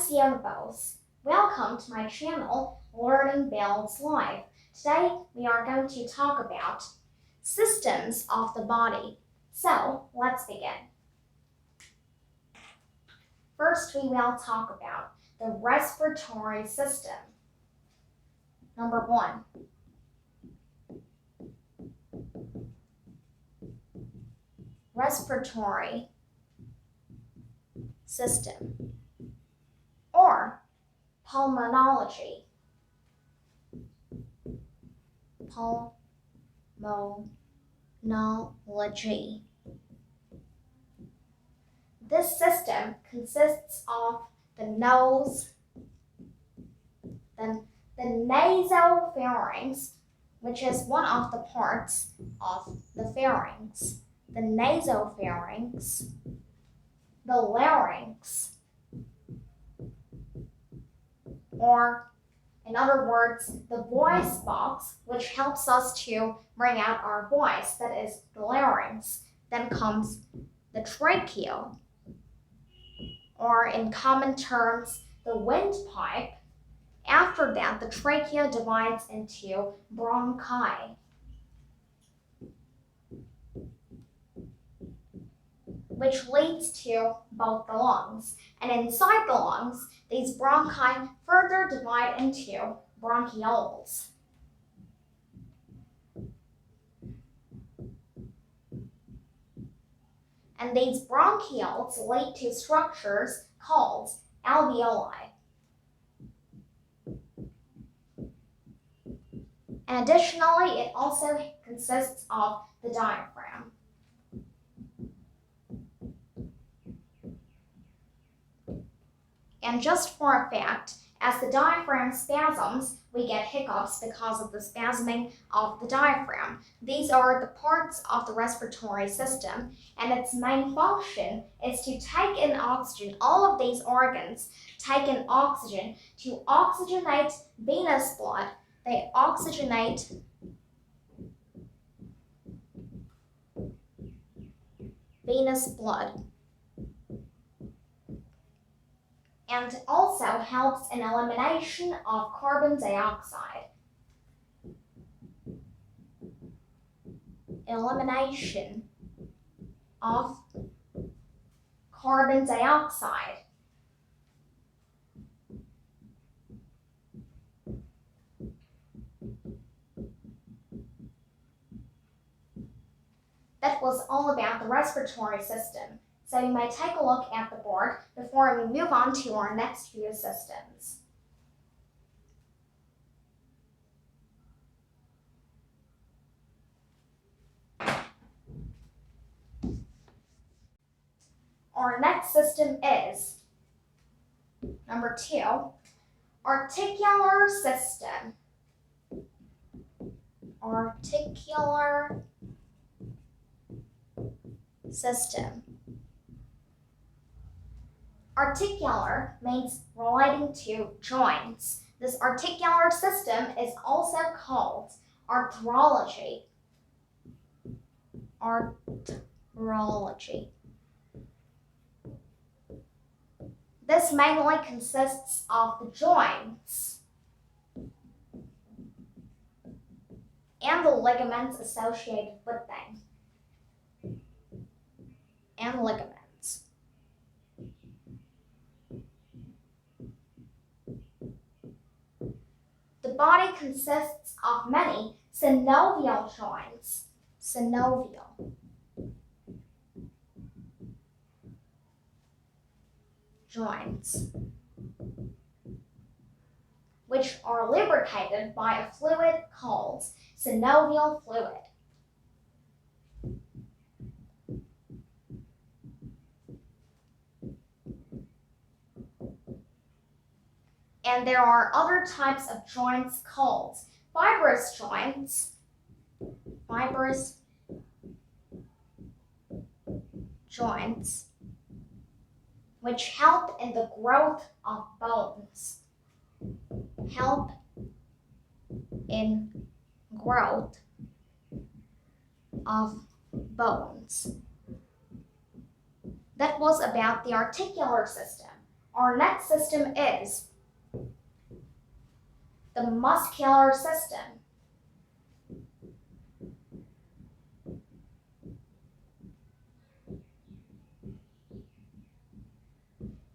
Cientos. Welcome to my channel, Learning Bells Live. Today we are going to talk about systems of the body. So let's begin. First, we will talk about the respiratory system. Number 1. Respiratory system, or pulmonology. Pulmonology. This system consists of the nose, then the nasopharynx, which is one of the parts of the pharynx, the nasopharynx, the larynx, or in other words, the voice box, which helps us to bring out our voice, that is the larynx. Then comes the trachea, or in common terms, the windpipe. After that, the trachea divides into bronchi, which leads to both the lungs. And inside the lungs, these bronchi further divide into bronchioles. And these bronchioles lead to structures called alveoli. And additionally, it also consists of the diaphragm. And just for a fact, as the diaphragm spasms, we get hiccups because of the spasming of the diaphragm. These are the parts of the respiratory system, and its main function is to take in oxygen. All of these organs take in oxygen to oxygenate venous blood. They oxygenate venous blood, and also helps in elimination of carbon dioxide. Elimination of carbon dioxide. That was all about the respiratory system. So you may take a look at the board before we move on to our next few systems. Our next system is number 2, articular system. Articular system. Articular means relating to joints. This articular system is also called arthrology. Arthrology. This mainly consists of the joints and the ligaments associated with them. And ligaments. The body consists of many synovial joints. Synovial joints, which are lubricated by a fluid called synovial fluid. And there are other types of joints called fibrous joints. Fibrous joints, which help in the growth of bones. Help in growth of bones. That was about the articular system. our next system is the muscular system.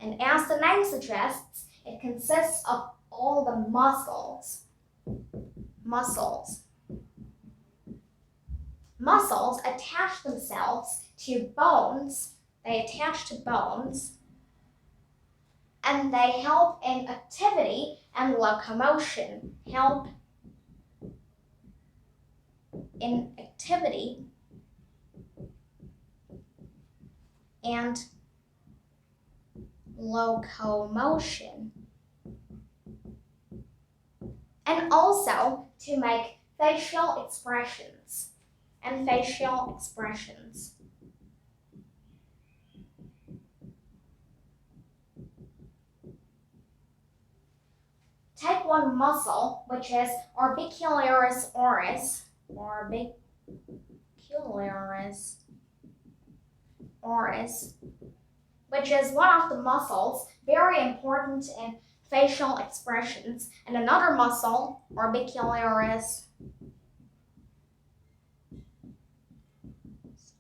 And as the name suggests, it consists of all the muscles. Muscles attach themselves to bones. They attach to bones, and they help in activity and locomotion. Help in activity and locomotion. And also to make facial expressions and facial expressions. Take one muscle, which is orbicularis oris, which is one of the muscles very important in facial expressions, and another muscle, orbicularis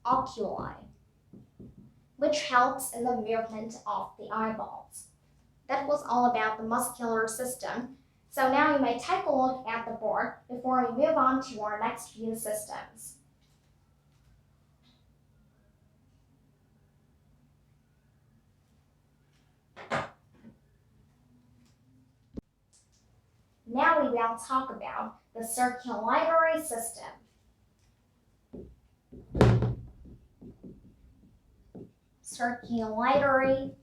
oculi, which helps in the movement of the eyeballs. That was all about the muscular system. So now you may take a look at the board before we move on to our next few systems. Now we will talk about the circulatory system. Circulatory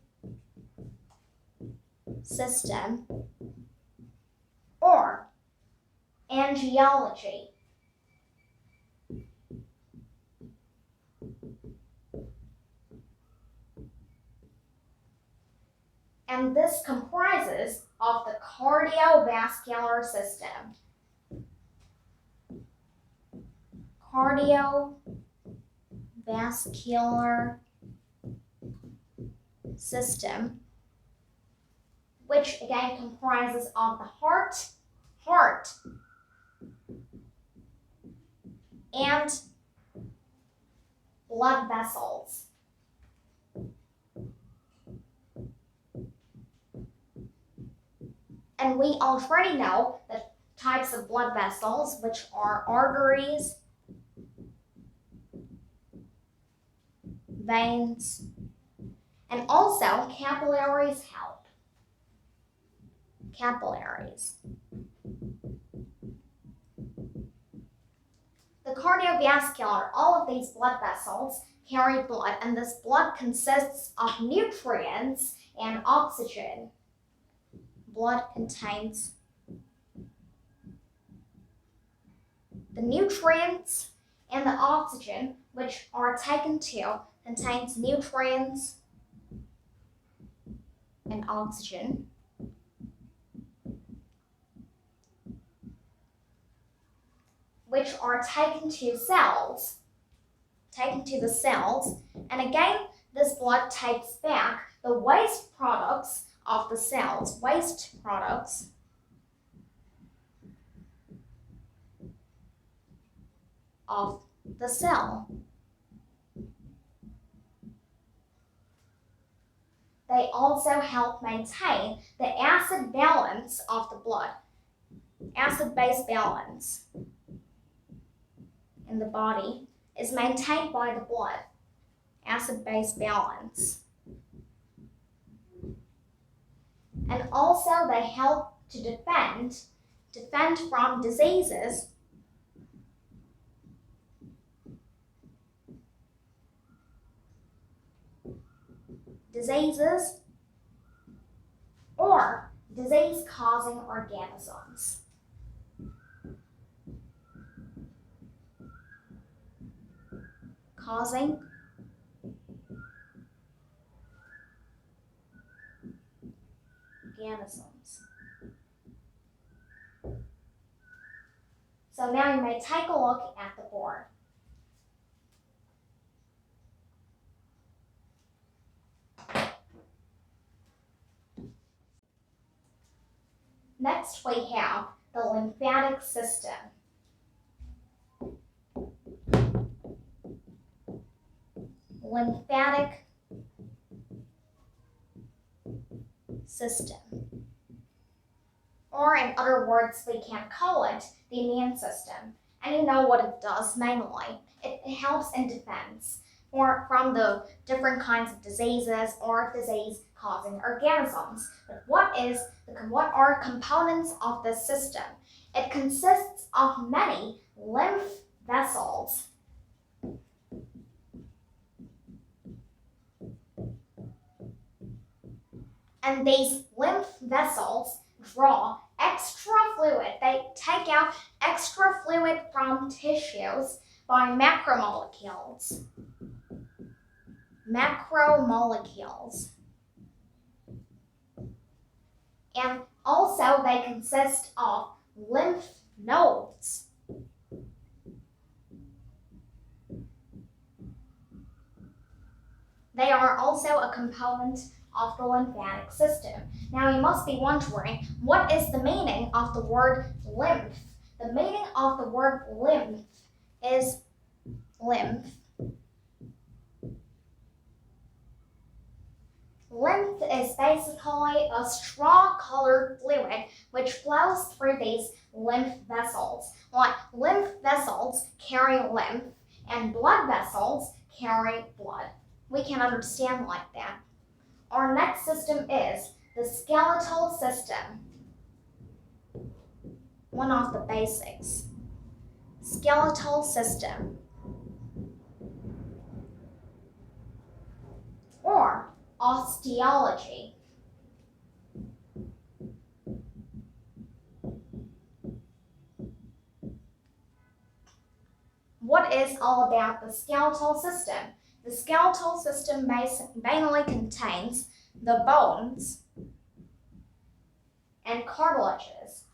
system, or angiology. And this comprises of the cardiovascular system. Cardiovascular system, which again comprises of the heart, and blood vessels. And we already know the types of blood vessels, which are arteries, veins, and also capillaries help. Capillaries. The cardiovascular, all of these blood vessels carry blood, and this blood consists of nutrients and oxygen. Blood contains the nutrients and the oxygen, which are taken to, contains nutrients and oxygen, which are taken to cells, the cells, and again, this blood takes back the waste products of the cells, waste products of the cell. They also help maintain the acid balance of the blood, acid-base balance in the body is maintained by the blood, acid-base balance. And also they help to defend from diseases or disease-causing organisms. Causing organisms. So now you may take a look at the board. Next, we have the lymphatic system. Lymphatic system. Or in other words, we can call it the immune system. And you know what it does mainly. It helps in defense from the different kinds of diseases or disease-causing organisms. But what are components of this system? It consists of many lymph vessels. And these lymph vessels draw extra fluid. They take out extra fluid from tissues by macromolecules. Macromolecules. And also they consist of lymph nodes. They are also a component of the lymphatic system. Now you must be wondering, what is the meaning of the word lymph? The meaning of the word lymph is lymph. Lymph is basically a straw-colored fluid which flows through these lymph vessels. Like lymph vessels carry lymph and blood vessels carry blood. We can understand like that. Our next system is the skeletal system. One of the basics. Skeletal system. Or osteology. What is all about the skeletal system? The skeletal system mainly contains the bones and cartilages.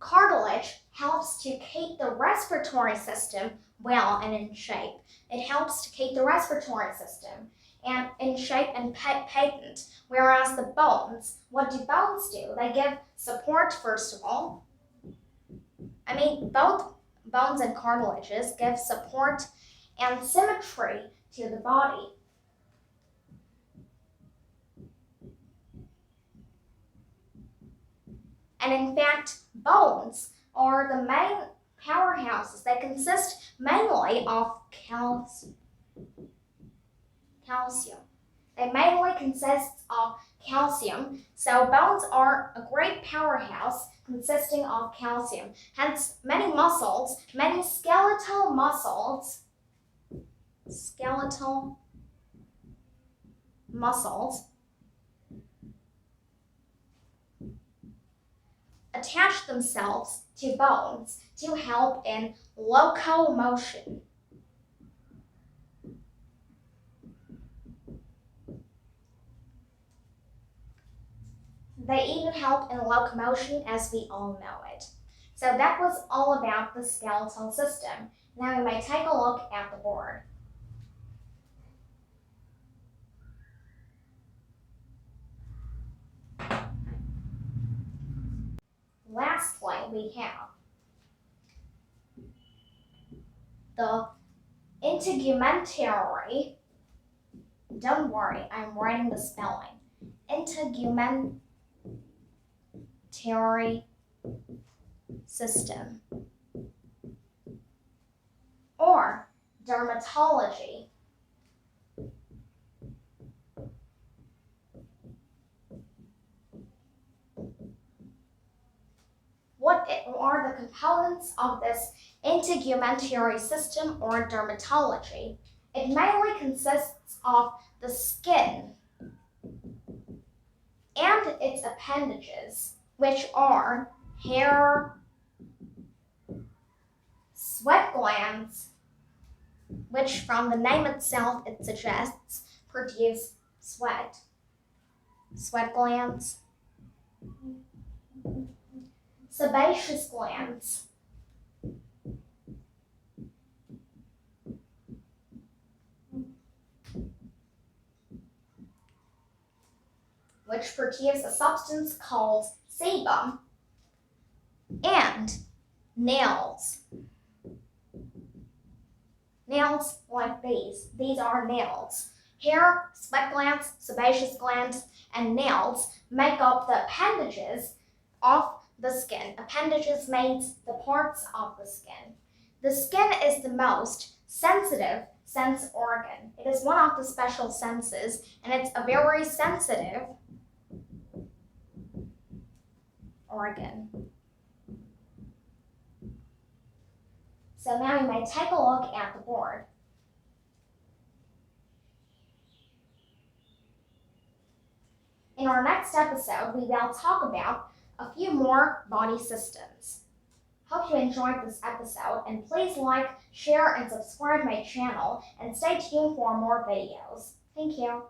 Cartilage helps to keep the respiratory system well and in shape. It helps to keep the respiratory system and in shape and patent. Whereas the bones, what do bones do? They give support, first of all. Both bones and cartilages give support and symmetry to the body. And in fact, bones are the main powerhouses. They consist mainly of calcium. They mainly consist of calcium, so bones are a great powerhouse consisting of calcium. Hence, many skeletal muscles attach themselves to bones to help in locomotion. They even help in locomotion, as we all know it. So that was all about the skeletal system. Now we may take a look at the board. Lastly, we have the integumentary. Don't worry, I'm writing the spelling. Integumentary system. Or dermatology. What are the components of this integumentary system or dermatology? It mainly consists of the skin and its appendages, which are hair, sweat glands, which from the name itself it suggests produce sweat glands, sebaceous glands, which produce a substance called sebum, and nails. Nails like these. These are nails. Hair, sweat glands, sebaceous glands, and nails make up the appendages of the skin. Appendages means the parts of the skin. The skin is the most sensitive sense organ. It is one of the special senses, and it's a very sensitive organ. So now you may take a look at the board. In our next episode, we will talk about a few more body systems. Hope you enjoyed this episode, and please like, share, and subscribe my channel, and stay tuned for more videos. Thank you.